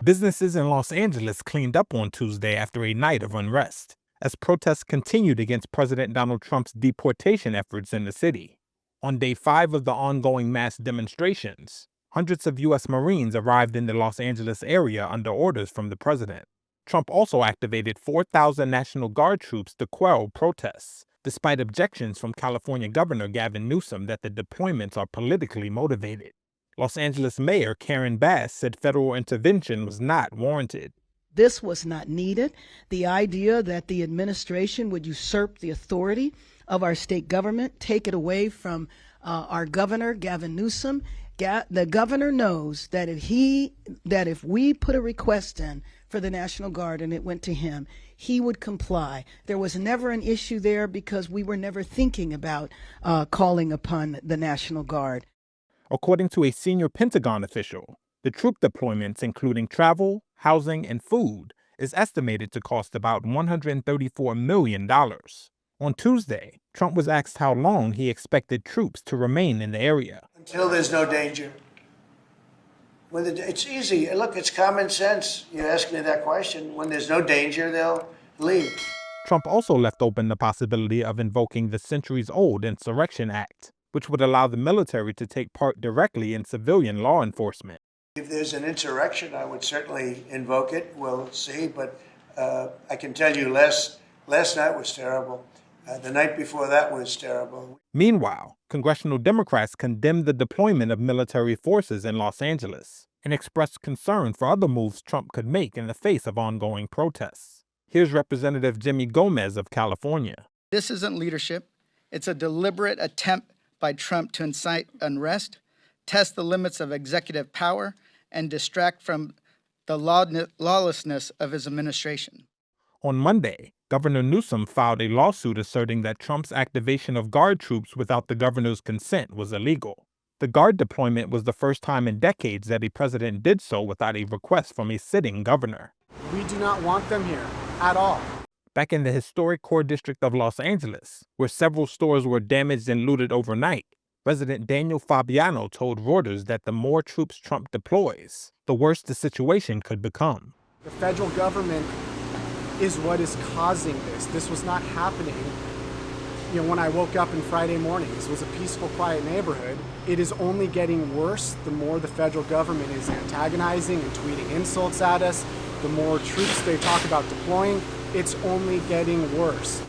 Businesses in Los Angeles cleaned up on Tuesday after a night of unrest, as protests continued against President Donald Trump's deportation efforts in the city. On day 5 of the ongoing mass demonstrations, hundreds of U.S. Marines arrived in the Los Angeles area under orders from the president. Trump also activated 4,000 National Guard troops to quell protests, despite objections from California Governor Gavin Newsom that the deployments are politically motivated. Los Angeles Mayor Karen Bass said federal intervention was not warranted. This was not needed. The idea that the administration would usurp the authority of our state government, take it away from our governor, Gavin Newsom. The governor knows that if we put a request in for the National Guard and it went to him, he would comply. There was never an issue there because we were never thinking about calling upon the National Guard. According to a senior Pentagon official, the troop deployments, including travel, housing, and food, is estimated to cost about $134 million. On Tuesday, Trump was asked how long he expected troops to remain in the area. Until there's no danger. It's easy. Look, it's common sense. You ask me that question. When there's no danger, they'll leave. Trump also left open the possibility of invoking the centuries-old Insurrection Act, which would allow the military to take part directly in civilian law enforcement. If there's an insurrection, I would certainly invoke it. We'll see. But I can tell you last night was terrible. The night before that was terrible. Meanwhile, congressional Democrats condemned the deployment of military forces in Los Angeles and expressed concern for other moves Trump could make in the face of ongoing protests. Here's Representative Jimmy Gomez of California. This isn't leadership. It's a deliberate attempt by Trump to incite unrest, test the limits of executive power, and distract from the lawlessness of his administration. On Monday, Governor Newsom filed a lawsuit asserting that Trump's activation of Guard troops without the governor's consent was illegal. The Guard deployment was the first time in decades that a president did so without a request from a sitting governor. We do not want them here at all. Back in the historic core district of Los Angeles, where several stores were damaged and looted overnight, Resident Daniel Fabiano told Reuters that the more troops Trump deploys, the worse the situation could become. The federal government is what is causing this. This was not happening, when I woke up on Friday morning. This was a peaceful, quiet neighborhood. It is only getting worse the more the federal government is antagonizing and tweeting insults at us. The more troops they talk about deploying, it's only getting worse.